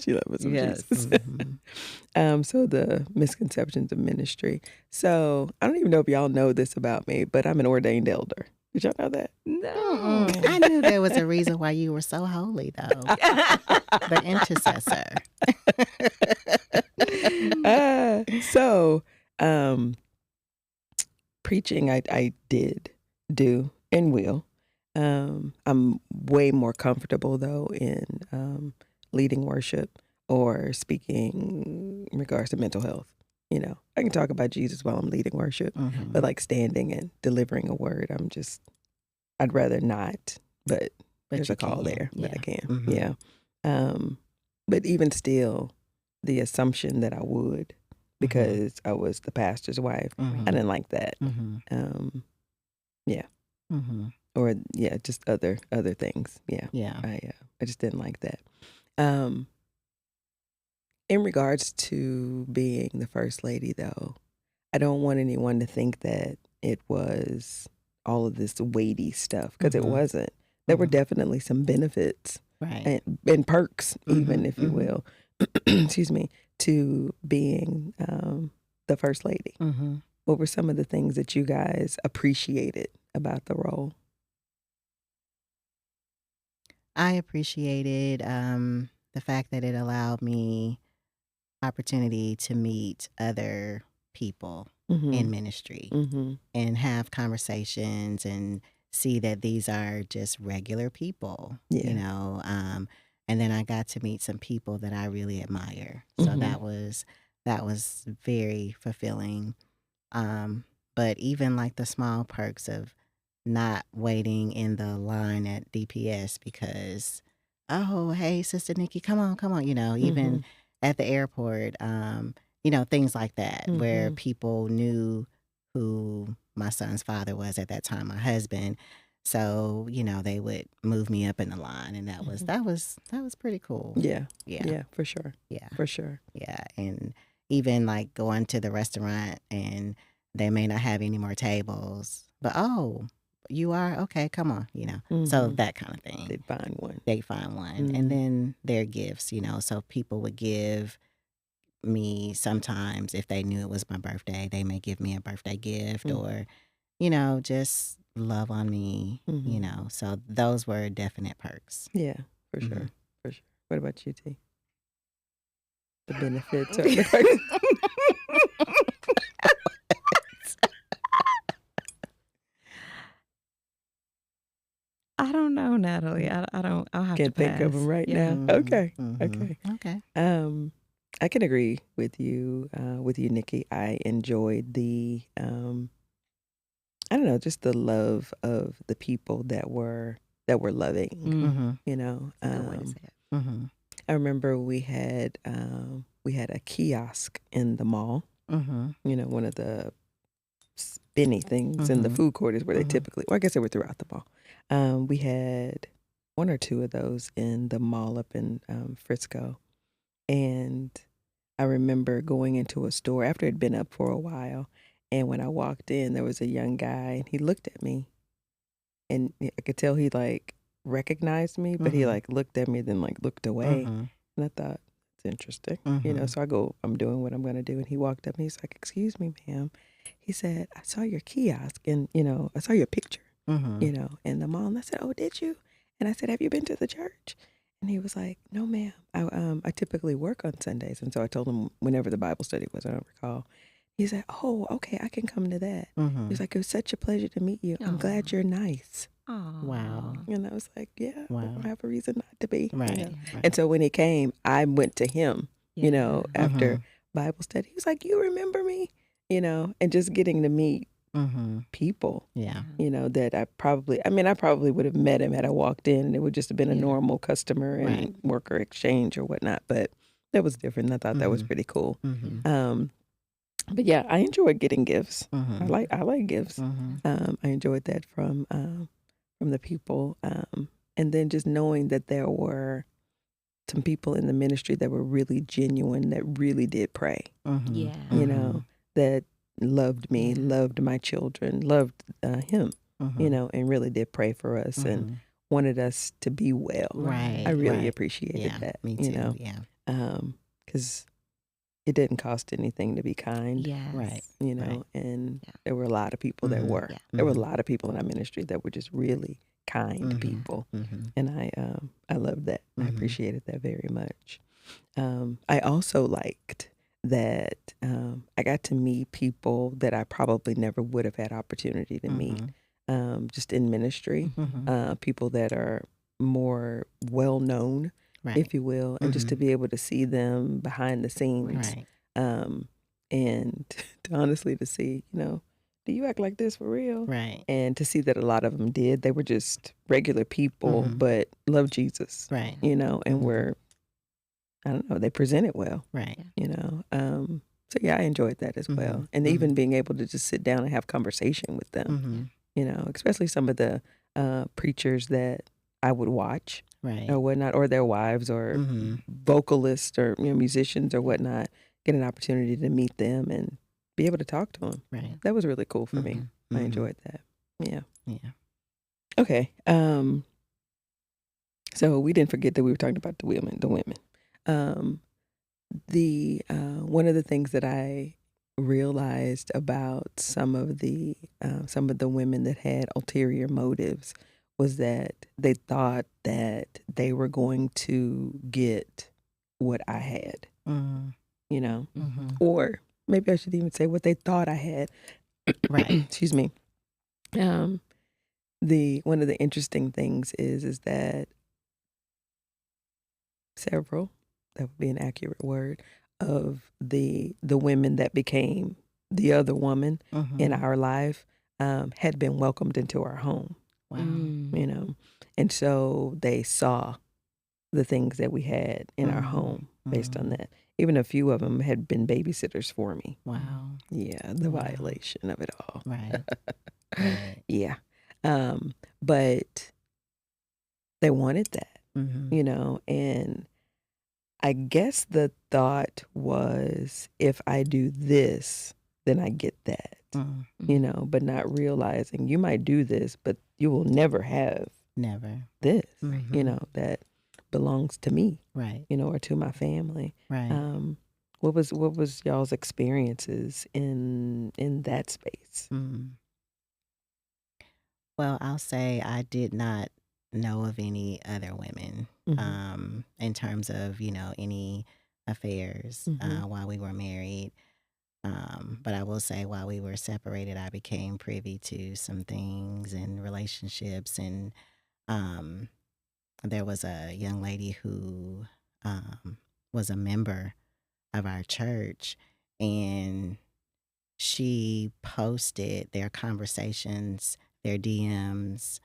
she love her some Yes. Jesus. Mm-hmm. So the misconceptions of ministry. So I don't even know if y'all know this about me, but I'm an ordained elder. Did y'all know that? No. I knew there was a reason why you were so holy, though. The intercessor. So preaching, I did do and will. I'm way more comfortable though in leading worship or speaking in regards to mental health. You know, I can talk about Jesus while I'm leading worship, Mm-hmm. but like standing and delivering a word, I'd rather not. But there's you a call can. there, but I Yeah. can. Mhm. Yeah. But even still, the assumption that I would, because I was the pastor's wife, Mhm. I didn't like that. Mm-hmm. Yeah. Mm-hmm. Or yeah, just other things. Yeah. Yeah. I just didn't like that. In regards to being the first lady, though, I don't want anyone to think that it was all of this weighty stuff, because it wasn't. There were definitely some benefits Right. and perks, even, Mhm, if you mhm. will, excuse me, to being the first lady. Mm-hmm. What were some of the things that you guys appreciated about the role? I appreciated the fact that it allowed me opportunity to meet other people in ministry Mm-hmm. and have conversations and see that these are just regular people, Yeah. you know. And then I got to meet some people that I really admire. So Mhm. that was very fulfilling. But even like the small perks of not waiting in the line at DPS because, oh, hey, Sister Nikki, come on, you know, even at the airport, you know, things like that, where people knew who my son's father was at that time, my husband. So, you know, they would move me up in the line, and that was pretty cool. Yeah. Yeah. Yeah, for sure. Yeah. For sure. Yeah. And even like going to the restaurant and they may not have any more tables, but oh, you are? Okay, come on, you know. So that kind of thing. They'd find one. They find one. Mhm. And then their gifts, you know. So people would give me sometimes, if they knew it was my birthday, they may give me a birthday gift or, you know, just love on me, you know. So those were definite perks. Yeah, for Mhm. sure. For sure. What about you, T? The benefits or the perks? I don't know, Natalie. I don't. I'll have Can't to think of pass. them right Yeah. now. Okay. Mhm. Okay. Okay. I can agree with you, Nikki. I enjoyed the, I don't know, just the love of the people that were loving. Mm-hmm. You know, That's a good way to say it. Mm-hmm. I remember we had a kiosk in the mall. Mm-hmm. You know, one of the spinny things in the food court is where they typically. Well, I guess they were throughout the mall. We had one or two of those in the mall up in Frisco. And I remember going into a store after it had been up for a while. And when I walked in, there was a young guy and he looked at me. And I could tell he like recognized me, but he like looked at me, then like looked away. And I thought, it's interesting. You know, so I'm doing what I'm going to do. And he walked up and he's like, excuse me, ma'am. He said, I saw your kiosk and, you know, I saw your picture, you know, in the mall. And I said, oh, did you? And I said, have you been to the church? And he was like, no, ma'am. I typically work on Sundays. And so I told him whenever the Bible study was, I don't recall. He said, "Oh, okay, I can come to that." He was like, "It was such a pleasure to meet you. I'm glad you're nice." Wow. And I was like, "Yeah, I Wow. don't have a reason not to be." Right. You know? Right. And so when he came, I went to him, you know, after Bible study. He was like, "You remember me?" You know, and just getting to meet people, Yeah. you know, that I probably would have met him had I walked in, and it would just have been a normal customer and worker exchange or whatnot. But that was different. I thought that was pretty cool. But yeah, I enjoyed getting gifts. I like gifts. I enjoyed that from the people, and then just knowing that there were some people in the ministry that were really genuine, that really did pray. Yeah. You know, that loved me, loved my children, loved him. You know, and really did pray for us and wanted us to be well. Right. I really appreciated that. Me too. You know, because it didn't cost anything to be kind. Yes. Right. You know, and there were a lot of people that were. There were a lot of people in our ministry that were just really kind people, and I loved that. I appreciated that very much. I also liked that I got to meet people that I probably never would have had opportunity to meet, just in ministry. People that are more well known, if you will, and just to be able to see them behind the scenes, and to honestly to see, you know, do you act like this for real? Right. And to see that a lot of them did. They were just regular people, but love Jesus. Right. You know, and were, I don't know, they presented well. Right. You know, so yeah, I enjoyed that as well. And even being able to just sit down and have conversation with them. You know, especially some of the preachers that I would watch, or whatnot, or their wives, or vocalists, or, you know, musicians or whatnot. Get an opportunity to meet them and be able to talk to them. Right. That was really cool for me. I enjoyed that. Yeah. Yeah. Okay. So we didn't forget that we were talking about the women. One of the things that I realized about some of the women that had ulterior motives was that they thought that they were going to get what I had. You know, or maybe I should even say what they thought I had. Right. Excuse me. One of the interesting things is that several, that would be an accurate word, of the women that became the other woman in our life had been welcomed into our home. Wow. You know, and so they saw the things that we had in our home based on that. Even a few of them had been babysitters for me. Wow. Yeah, the violation of it all. Right. Right. Yeah. But they wanted that, you know, and I guess the thought was, if I do this, then I get that, you know, but not realizing you might do this, but you will never have this, you know, that belongs to me, right, you know, or to my family. right. What was y'all's experiences in that space? Well, I'll say I did not know of any other women in terms of, you know, any affairs while we were married. But I will say, while we were separated, I became privy to some things and relationships, and there was a young lady who was a member of our church, and she posted their conversations, their DMs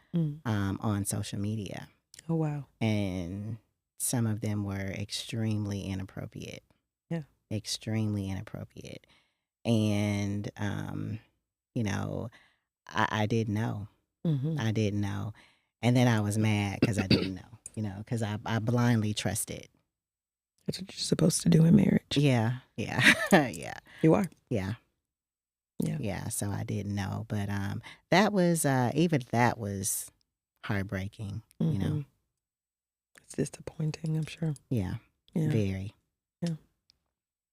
on social media. Oh, wow. And some of them were extremely inappropriate. Yeah. Extremely inappropriate. And, you know, I didn't know. I didn't know. And then I was mad because I didn't know, you know, because I blindly trusted. That's what you're supposed to do in marriage. Yeah. Yeah. Yeah. You are. Yeah. Yeah. Yeah. So I didn't know. But that was, even that was heartbreaking, you know. It's disappointing, I'm sure. Yeah. Yeah. Very. Yeah.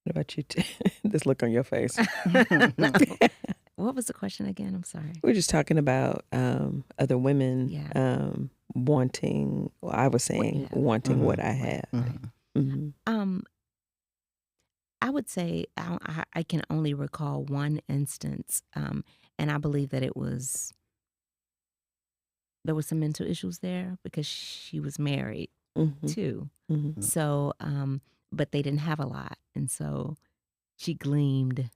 What about you? This look on your face. What was the question again? I'm sorry. We're just talking about other women wanting, well, I was saying wanting what I have. I would say I can only recall one instance, and I believe that there was some mental issues there because she was married too. So, but they didn't have a lot, and so she gleamed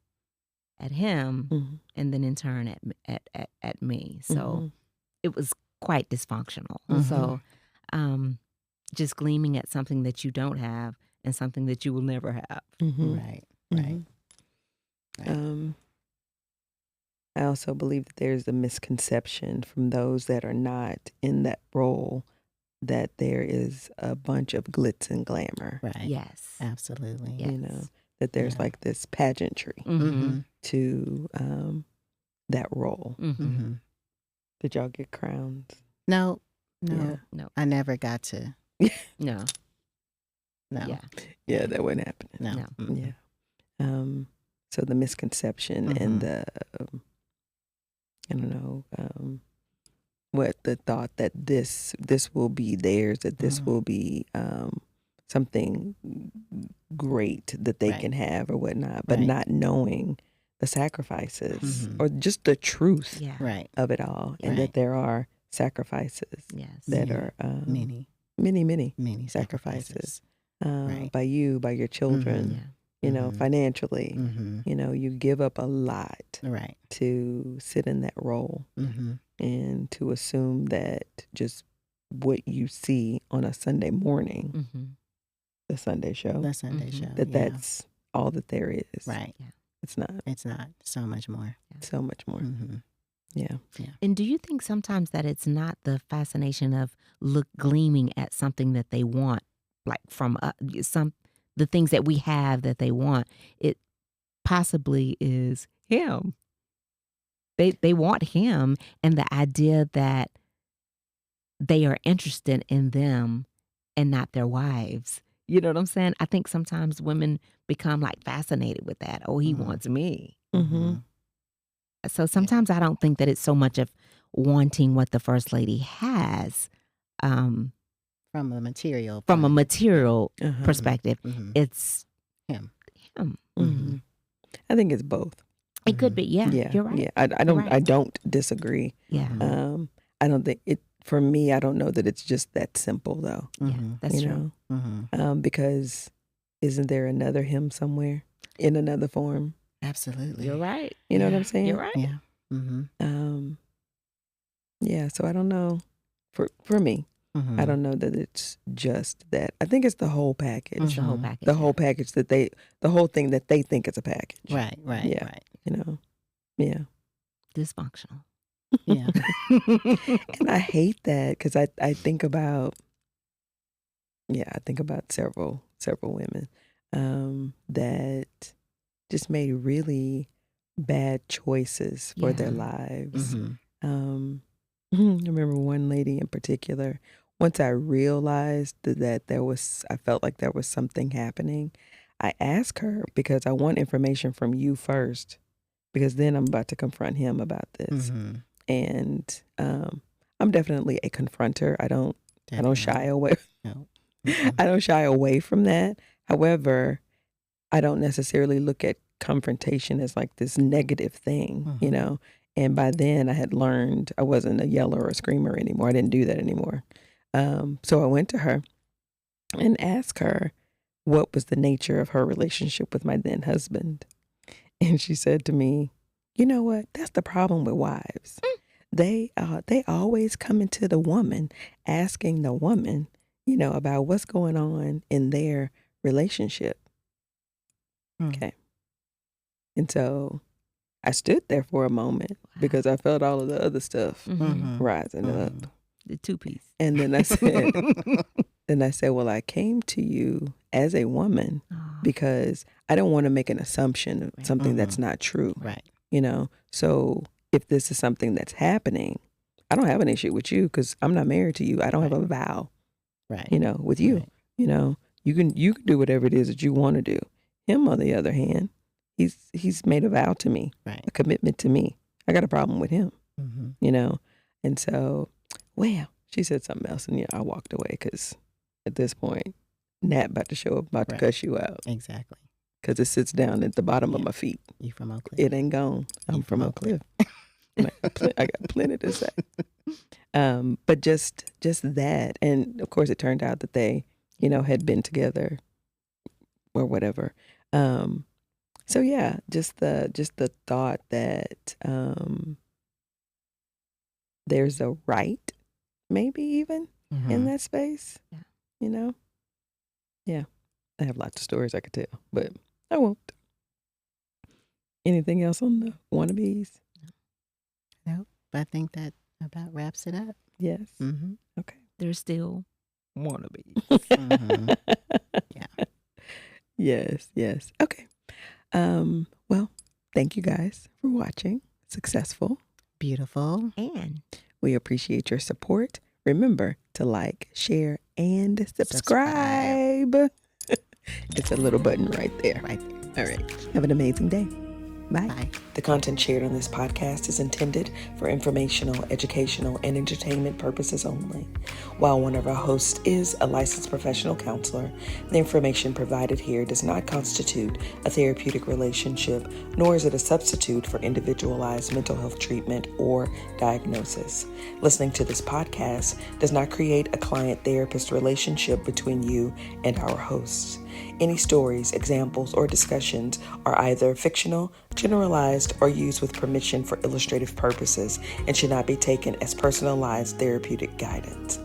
at him, and then in turn at me. So it was quite dysfunctional. So, just gleaming at something that you don't have and something that you will never have. Right. I also believe that there's a misconception from those that are not in that role that there is a bunch of glitz and glamour. Right. Yes. Absolutely. Yes. You know, that there's like this pageantry to that role. Did y'all get crowns? No. No. I never got to. No. No. Yeah, that wasn't happening. No. Yeah. So the misconception and the, I don't know, what the thought that this will be theirs, that this will be something great that they can have or whatnot, but not knowing the sacrifices or just the truth of it all, and that there are sacrifices that are many sacrifices by you, by your children. You know, financially, you know, you give up a lot to sit in that role and to assume that just what you see on a Sunday morning, the Sunday show, that's all that there is. Right. Yeah. It's not. It's not. So much more. So much more. Yeah. And do you think sometimes that it's not the fascination of gleaming at something that they want, like from the things that we have that they want, it possibly is him. They want him, and the idea that they are interested in them and not their wives. You know what I'm saying? I think sometimes women become like fascinated with that. Oh, he wants me. So sometimes I don't think that it's so much of wanting what the First Lady has. From a material perspective, it's him. I think it's both. It could be, yeah. You're right. Yeah, I don't disagree. Yeah. I don't think it. For me, I don't know that it's just that simple though. Yeah, that's true. Because isn't there another him somewhere in another form? Absolutely. You're right. You know what I'm saying? You're right. Yeah. Yeah. So I don't know. For me, I don't know that it's just that. I think it's the whole package. The whole package. The whole package the whole thing that they think is a package. Right. Yeah. You know. Yeah. Dysfunctional. Yeah. And I hate that because I think about several women that just made really bad choices for their lives. I remember one lady in particular. Once I realized that I felt like there was something happening, I asked her, because I want information from you first, because then I'm about to confront him about this. And I'm definitely a confronter. I don't shy away. No. I don't shy away from that. However, I don't necessarily look at confrontation as like this negative thing, you know. And by then I had learned I wasn't a yeller or a screamer anymore. I didn't do that anymore. So I went to her and asked her what was the nature of her relationship with my then husband. And she said to me, you know what? That's the problem with wives. They always come into the woman, asking the woman, you know, about what's going on in their relationship. Okay. And so I stood there for a moment because I felt all of the other stuff rising up. The two-piece. And then I said, well, I came to you as a woman because I don't want to make an assumption of something that's not true. Right. You know, so if this is something that's happening, I don't have an issue with you because I'm not married to you. I don't have a vow, you know, with you. You know, you can do whatever it is that you want to do. Him, on the other hand, he's made a vow to me, a commitment to me. I got a problem with him, you know. And so, well, she said something else, and I walked away because at this point, Nat about to show up, about to cuss you out. Exactly. because it sits down at the bottom of my feet. You from Oak Cliff? It ain't gone. I'm from Oak Cliff. I got plenty to say. But just that, and of course, it turned out that they, had been together or whatever. So yeah, just the thought that there's a right, maybe even in that space. Yeah. Yeah. I have lots of stories I could tell, but I won't. Anything else on the wannabes? Nope. I think that about wraps it up. Yes. Mm-hmm. Okay. There's still wannabes. Mm-hmm. Yeah. Yes. Okay. Well, thank you guys for watching. Successful. Beautiful. And we appreciate your support. Remember to like, share, and subscribe. It's a little button right there. Right there. All right. Have an amazing day. Bye. Bye. The content shared on this podcast is intended for informational, educational, and entertainment purposes only. While one of our hosts is a licensed professional counselor, the information provided here does not constitute a therapeutic relationship, nor is it a substitute for individualized mental health treatment or diagnosis. Listening to this podcast does not create a client-therapist relationship between you and our hosts. Any stories, examples, or discussions are either fictional, generalized, or used with permission for illustrative purposes and should not be taken as personalized therapeutic guidance.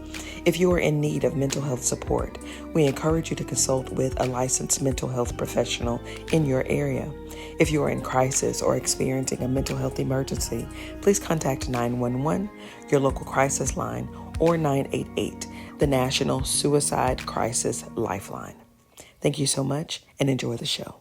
If you are in need of mental health support, we encourage you to consult with a licensed mental health professional in your area. If you are in crisis or experiencing a mental health emergency, please contact 911, your local crisis line, or 988, the National Suicide Crisis Lifeline. Thank you so much and enjoy the show.